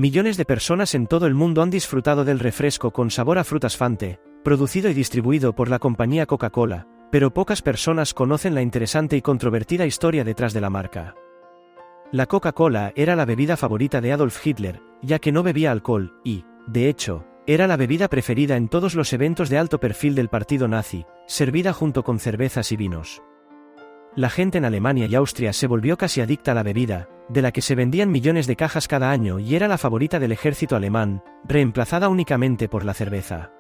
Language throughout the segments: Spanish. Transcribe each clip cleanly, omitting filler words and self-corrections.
Millones de personas en todo el mundo han disfrutado del refresco con sabor a frutas Fante, producido y distribuido por la compañía Coca-Cola, pero pocas personas conocen la interesante y controvertida historia detrás de la marca. La Coca-Cola era la bebida favorita de Adolf Hitler, ya que no bebía alcohol, y, de hecho, era la bebida preferida en todos los eventos de alto perfil del partido nazi, servida junto con cervezas y vinos. La gente en Alemania y Austria se volvió casi adicta a la bebida, de la que se vendían millones de cajas cada año y era la favorita del ejército alemán, reemplazada únicamente por la cerveza.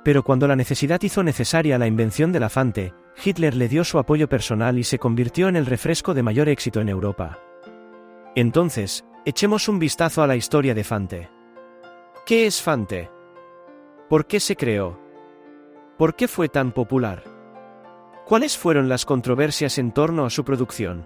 Pero cuando la necesidad hizo necesaria la invención de la Fante, Hitler le dio su apoyo personal y se convirtió en el refresco de mayor éxito en Europa. Entonces, echemos un vistazo a la historia de Fante. ¿Qué es Fante? ¿Por qué se creó? ¿Por qué fue tan popular? ¿Cuáles fueron las controversias en torno a su producción?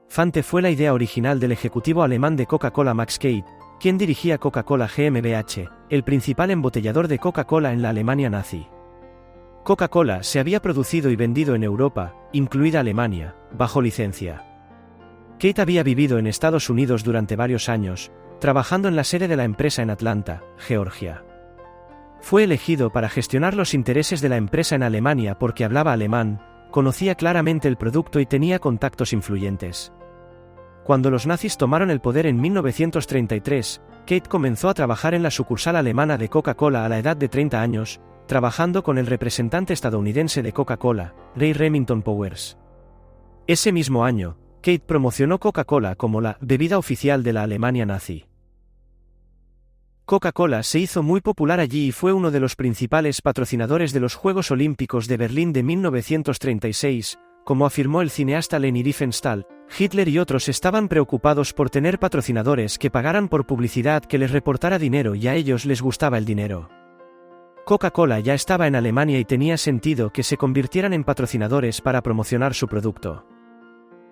Fante fue la idea original del ejecutivo alemán de Coca-Cola Max Keitt, quien dirigía Coca-Cola GmbH, el principal embotellador de Coca-Cola en la Alemania nazi. Coca-Cola se había producido y vendido en Europa, incluida Alemania, bajo licencia. Keitt había vivido en Estados Unidos durante varios años, trabajando en la sede de la empresa en Atlanta, Georgia. Fue elegido para gestionar los intereses de la empresa en Alemania porque hablaba alemán, conocía claramente el producto y tenía contactos influyentes. Cuando los nazis tomaron el poder en 1933, Keitt comenzó a trabajar en la sucursal alemana de Coca-Cola a la edad de 30 años, trabajando con el representante estadounidense de Coca-Cola, Ray Remington Powers. Ese mismo año, Keitt promocionó Coca-Cola como la bebida oficial de la Alemania nazi. Coca-Cola se hizo muy popular allí y fue uno de los principales patrocinadores de los Juegos Olímpicos de Berlín de 1936, como afirmó el cineasta Leni Riefenstahl. Hitler y otros estaban preocupados por tener patrocinadores que pagaran por publicidad que les reportara dinero y a ellos les gustaba el dinero. Coca-Cola ya estaba en Alemania y tenía sentido que se convirtieran en patrocinadores para promocionar su producto.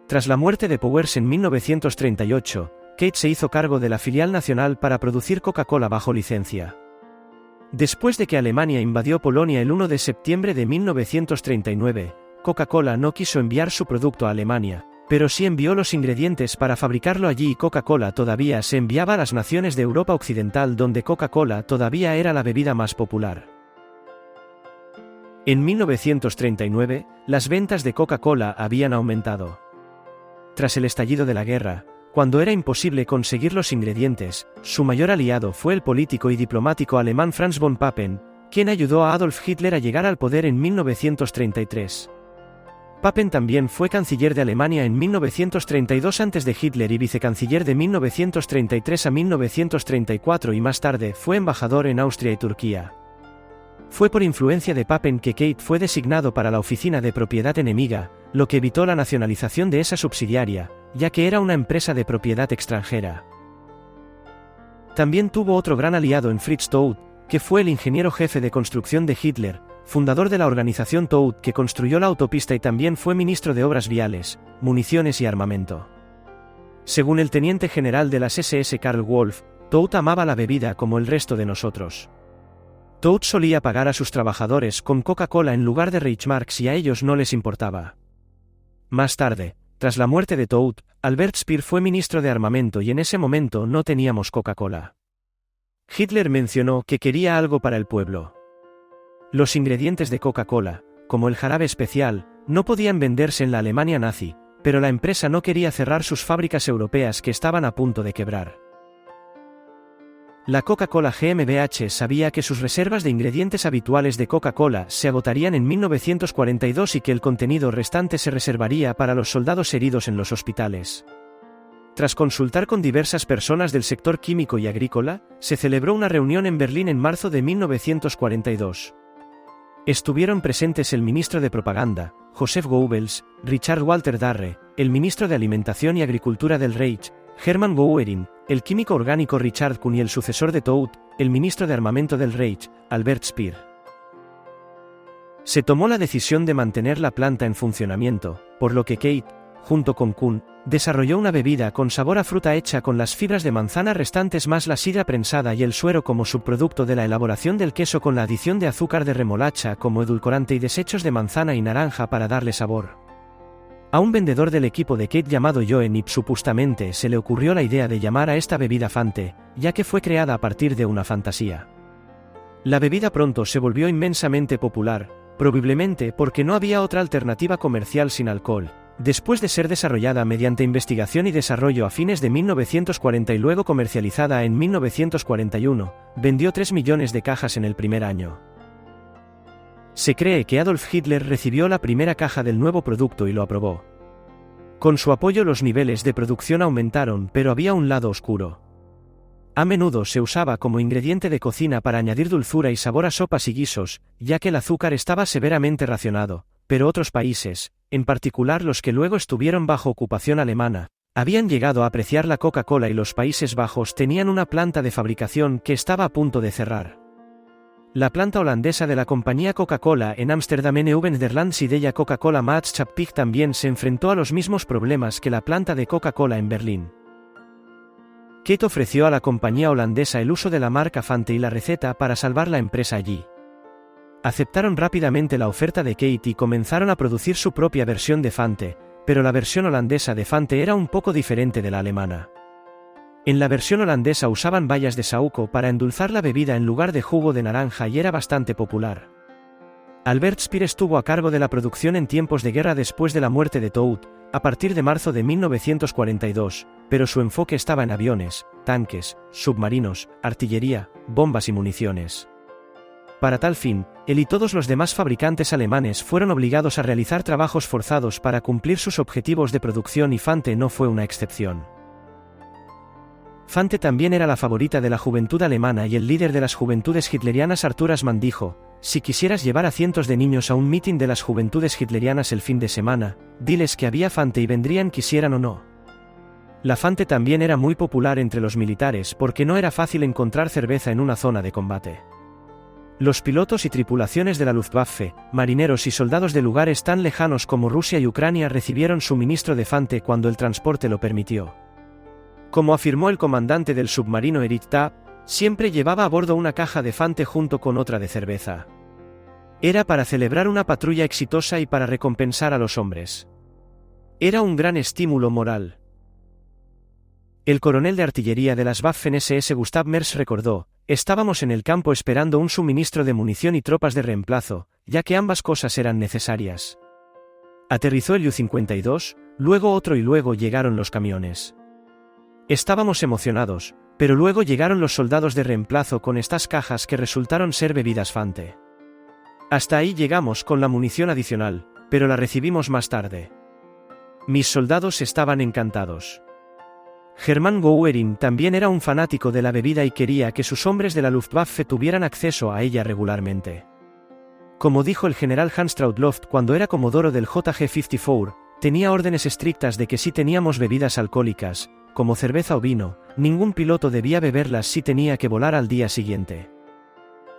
Tras la muerte de Powers en 1938, Keitt se hizo cargo de la filial nacional para producir Coca-Cola bajo licencia. Después de que Alemania invadió Polonia el 1 de septiembre de 1939, Coca-Cola no quiso enviar su producto a Alemania, pero sí envió los ingredientes para fabricarlo allí y Coca-Cola todavía se enviaba a las naciones de Europa Occidental donde Coca-Cola todavía era la bebida más popular. En 1939, las ventas de Coca-Cola habían aumentado. Tras el estallido de la guerra, cuando era imposible conseguir los ingredientes, su mayor aliado fue el político y diplomático alemán Franz von Papen, quien ayudó a Adolf Hitler a llegar al poder en 1933. Papen también fue canciller de Alemania en 1932 antes de Hitler y vicecanciller de 1933 a 1934 y más tarde fue embajador en Austria y Turquía. Fue por influencia de Papen que Keitt fue designado para la oficina de propiedad enemiga, lo que evitó la nacionalización de esa subsidiaria, ya que era una empresa de propiedad extranjera. También tuvo otro gran aliado en Fritz Todt, que fue el ingeniero jefe de construcción de Hitler, fundador de la organización Todt que construyó la autopista y también fue ministro de Obras Viales, Municiones y Armamento. Según el teniente general de las SS Karl Wolf, Todt amaba la bebida como el resto de nosotros. Todt solía pagar a sus trabajadores con Coca-Cola en lugar de Reichsmarks y a ellos no les importaba. Más tarde, tras la muerte de Todt, Albert Speer fue ministro de Armamento y en ese momento no teníamos Coca-Cola. Hitler mencionó que quería algo para el pueblo. Los ingredientes de Coca-Cola, como el jarabe especial, no podían venderse en la Alemania nazi, pero la empresa no quería cerrar sus fábricas europeas que estaban a punto de quebrar. La Coca-Cola GmbH sabía que sus reservas de ingredientes habituales de Coca-Cola se agotarían en 1942 y que el contenido restante se reservaría para los soldados heridos en los hospitales. Tras consultar con diversas personas del sector químico y agrícola, se celebró una reunión en Berlín en marzo de 1942. Estuvieron presentes el ministro de Propaganda, Joseph Goebbels, Richard Walter Darre, el ministro de Alimentación y Agricultura del Reich, Hermann Göring, el químico orgánico Richard Kuhn y el sucesor de Todt, el ministro de Armamento del Reich, Albert Speer. Se tomó la decisión de mantener la planta en funcionamiento, por lo que Keitt, junto con Kuhn, desarrolló una bebida con sabor a fruta hecha con las fibras de manzana restantes más la sidra prensada y el suero como subproducto de la elaboración del queso con la adición de azúcar de remolacha como edulcorante y desechos de manzana y naranja para darle sabor. A un vendedor del equipo de Kate llamado Joe Nip supustamente se le ocurrió la idea de llamar a esta bebida Fante, ya que fue creada a partir de una fantasía. La bebida pronto se volvió inmensamente popular, probablemente porque no había otra alternativa comercial sin alcohol, después de ser desarrollada mediante investigación y desarrollo a fines de 1940 y luego comercializada en 1941, vendió 3 millones de cajas en el primer año. Se cree que Adolf Hitler recibió la primera caja del nuevo producto y lo aprobó. Con su apoyo los niveles de producción aumentaron, pero había un lado oscuro. A menudo se usaba como ingrediente de cocina para añadir dulzura y sabor a sopas y guisos, ya que el azúcar estaba severamente racionado, pero otros países, en particular los que luego estuvieron bajo ocupación alemana, habían llegado a apreciar la Coca-Cola y los Países Bajos tenían una planta de fabricación que estaba a punto de cerrar. La planta holandesa de la compañía Coca-Cola en Ámsterdam N.V. Nederlands y de ella Coca-Cola Maatschappij también se enfrentó a los mismos problemas que la planta de Coca-Cola en Berlín. Kate ofreció a la compañía holandesa el uso de la marca Fante y la receta para salvar la empresa allí. Aceptaron rápidamente la oferta de Kate y comenzaron a producir su propia versión de Fante, pero la versión holandesa de Fante era un poco diferente de la alemana. En la versión holandesa usaban bayas de saúco para endulzar la bebida en lugar de jugo de naranja y era bastante popular. Albert Speer estuvo a cargo de la producción en tiempos de guerra después de la muerte de Todt, a partir de marzo de 1942, pero su enfoque estaba en aviones, tanques, submarinos, artillería, bombas y municiones. Para tal fin, él y todos los demás fabricantes alemanes fueron obligados a realizar trabajos forzados para cumplir sus objetivos de producción y Fante no fue una excepción. Fante también era la favorita de la juventud alemana y el líder de las juventudes hitlerianas Arthur Asman dijo: «Si quisieras llevar a cientos de niños a un mitin de las juventudes hitlerianas el fin de semana, diles que había Fante y vendrían quisieran o no». La Fante también era muy popular entre los militares porque no era fácil encontrar cerveza en una zona de combate. Los pilotos y tripulaciones de la Luftwaffe, marineros y soldados de lugares tan lejanos como Rusia y Ucrania recibieron suministro de Fante cuando el transporte lo permitió. Como afirmó el comandante del submarino Erich Tapp, siempre llevaba a bordo una caja de Fante junto con otra de cerveza. Era para celebrar una patrulla exitosa y para recompensar a los hombres. Era un gran estímulo moral. El coronel de artillería de las Waffen-SS Gustav Mersch recordó: «Estábamos en el campo esperando un suministro de munición y tropas de reemplazo, ya que ambas cosas eran necesarias. Aterrizó el U-52, luego otro y luego llegaron los camiones. Estábamos emocionados, pero luego llegaron los soldados de reemplazo con estas cajas que resultaron ser bebidas Fante. Hasta ahí llegamos con la munición adicional, pero la recibimos más tarde. Mis soldados estaban encantados». Hermann Göring también era un fanático de la bebida y quería que sus hombres de la Luftwaffe tuvieran acceso a ella regularmente. Como dijo el general Hans Trautloff cuando era comodoro del JG-54, tenía órdenes estrictas de que si teníamos bebidas alcohólicas, como cerveza o vino, ningún piloto debía beberlas si tenía que volar al día siguiente.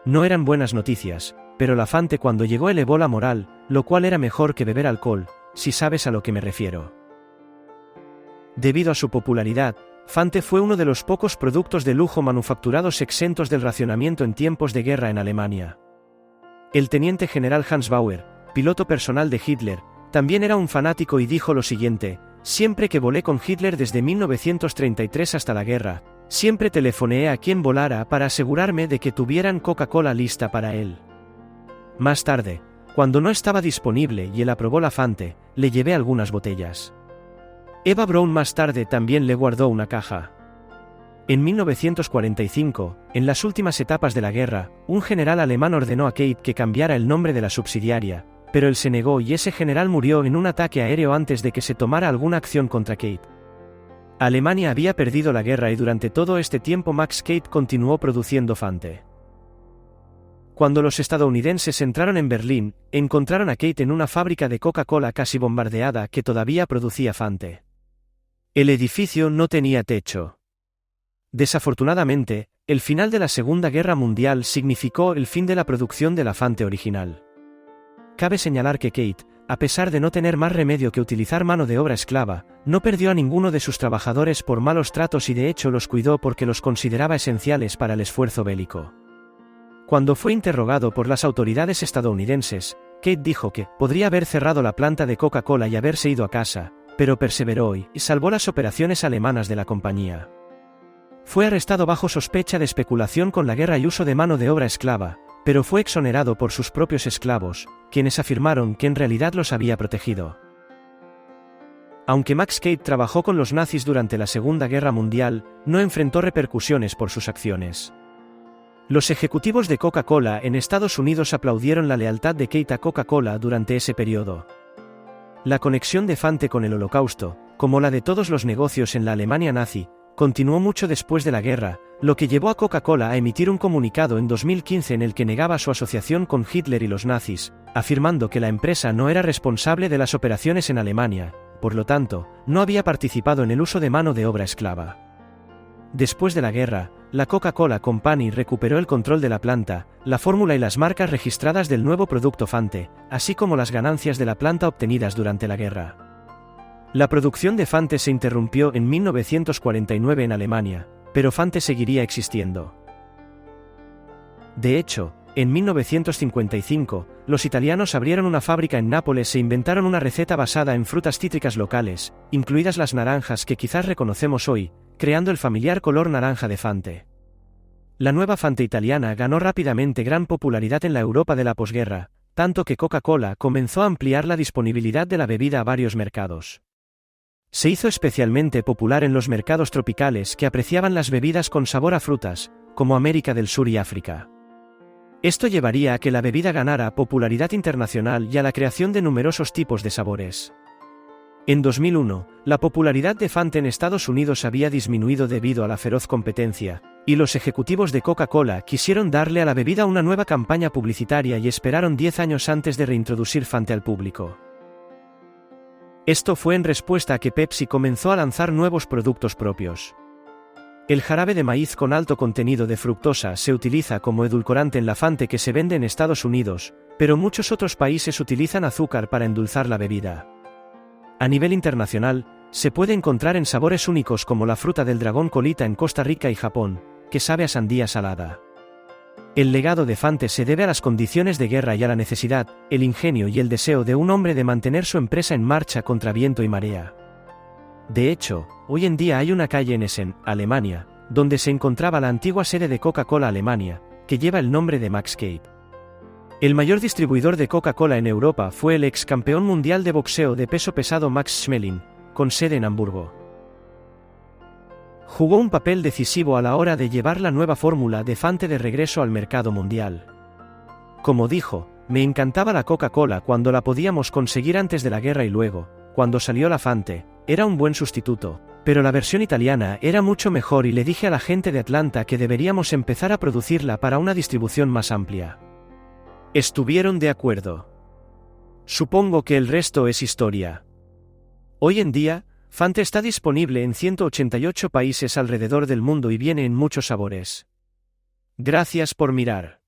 No eran buenas noticias, pero la Fante cuando llegó elevó la moral, lo cual era mejor que beber alcohol, si sabes a lo que me refiero. Debido a su popularidad, Fante fue uno de los pocos productos de lujo manufacturados exentos del racionamiento en tiempos de guerra en Alemania. El teniente general Hans Bauer, piloto personal de Hitler, también era un fanático y dijo lo siguiente: «Siempre que volé con Hitler desde 1933 hasta la guerra, siempre telefoneé a quien volara para asegurarme de que tuvieran Coca-Cola lista para él». Más tarde, cuando no estaba disponible y él aprobó la Fante, le llevé algunas botellas. Eva Braun más tarde también le guardó una caja. En 1945, en las últimas etapas de la guerra, un general alemán ordenó a Kate que cambiara el nombre de la subsidiaria, pero él se negó y ese general murió en un ataque aéreo antes de que se tomara alguna acción contra Kate. Alemania había perdido la guerra y durante todo este tiempo Max Kate continuó produciendo Fante. Cuando los estadounidenses entraron en Berlín, encontraron a Kate en una fábrica de Coca-Cola casi bombardeada que todavía producía Fante. El edificio no tenía techo. Desafortunadamente, el final de la Segunda Guerra Mundial significó el fin de la producción de la Fante original. Cabe señalar que Kate, a pesar de no tener más remedio que utilizar mano de obra esclava, no perdió a ninguno de sus trabajadores por malos tratos y de hecho los cuidó porque los consideraba esenciales para el esfuerzo bélico. Cuando fue interrogado por las autoridades estadounidenses, Kate dijo que podría haber cerrado la planta de Coca-Cola y haberse ido a casa, pero perseveró y salvó las operaciones alemanas de la compañía. Fue arrestado bajo sospecha de especulación con la guerra y uso de mano de obra esclava, pero fue exonerado por sus propios esclavos, quienes afirmaron que en realidad los había protegido. Aunque Max Kate trabajó con los nazis durante la Segunda Guerra Mundial, no enfrentó repercusiones por sus acciones. Los ejecutivos de Coca-Cola en Estados Unidos aplaudieron la lealtad de Kate a Coca-Cola durante ese periodo. La conexión de Fante con el Holocausto, como la de todos los negocios en la Alemania nazi, continuó mucho después de la guerra, lo que llevó a Coca-Cola a emitir un comunicado en 2015 en el que negaba su asociación con Hitler y los nazis, afirmando que la empresa no era responsable de las operaciones en Alemania, por lo tanto, no había participado en el uso de mano de obra esclava. Después de la guerra, la Coca-Cola Company recuperó el control de la planta, la fórmula y las marcas registradas del nuevo producto Fante, así como las ganancias de la planta obtenidas durante la guerra. La producción de Fante se interrumpió en 1949 en Alemania, pero Fante seguiría existiendo. De hecho, en 1955, los italianos abrieron una fábrica en Nápoles e inventaron una receta basada en frutas cítricas locales, incluidas las naranjas que quizás reconocemos hoy, creando el familiar color naranja de Fante. La nueva Fante italiana ganó rápidamente gran popularidad en la Europa de la posguerra, tanto que Coca-Cola comenzó a ampliar la disponibilidad de la bebida a varios mercados. Se hizo especialmente popular en los mercados tropicales que apreciaban las bebidas con sabor a frutas, como América del Sur y África. Esto llevaría a que la bebida ganara popularidad internacional y a la creación de numerosos tipos de sabores. En 2001, la popularidad de Fante en Estados Unidos había disminuido debido a la feroz competencia, y los ejecutivos de Coca-Cola quisieron darle a la bebida una nueva campaña publicitaria y esperaron 10 años antes de reintroducir Fante al público. Esto fue en respuesta a que Pepsi comenzó a lanzar nuevos productos propios. El jarabe de maíz con alto contenido de fructosa se utiliza como edulcorante en la Fante que se vende en Estados Unidos, pero muchos otros países utilizan azúcar para endulzar la bebida. A nivel internacional, se puede encontrar en sabores únicos como la fruta del dragón colita en Costa Rica y Japón, que sabe a sandía salada. El legado de Fante se debe a las condiciones de guerra y a la necesidad, el ingenio y el deseo de un hombre de mantener su empresa en marcha contra viento y marea. De hecho, hoy en día hay una calle en Essen, Alemania, donde se encontraba la antigua sede de Coca-Cola Alemania, que lleva el nombre de Max Kate. El mayor distribuidor de Coca-Cola en Europa fue el ex campeón mundial de boxeo de peso pesado Max Schmeling, con sede en Hamburgo. Jugó un papel decisivo a la hora de llevar la nueva fórmula de Fante de regreso al mercado mundial. Como dijo, me encantaba la Coca-Cola cuando la podíamos conseguir antes de la guerra y luego, cuando salió la Fante, era un buen sustituto, pero la versión italiana era mucho mejor y le dije a la gente de Atlanta que deberíamos empezar a producirla para una distribución más amplia. Estuvieron de acuerdo. Supongo que el resto es historia. Hoy en día, Fante está disponible en 188 países alrededor del mundo y viene en muchos sabores. Gracias por mirar.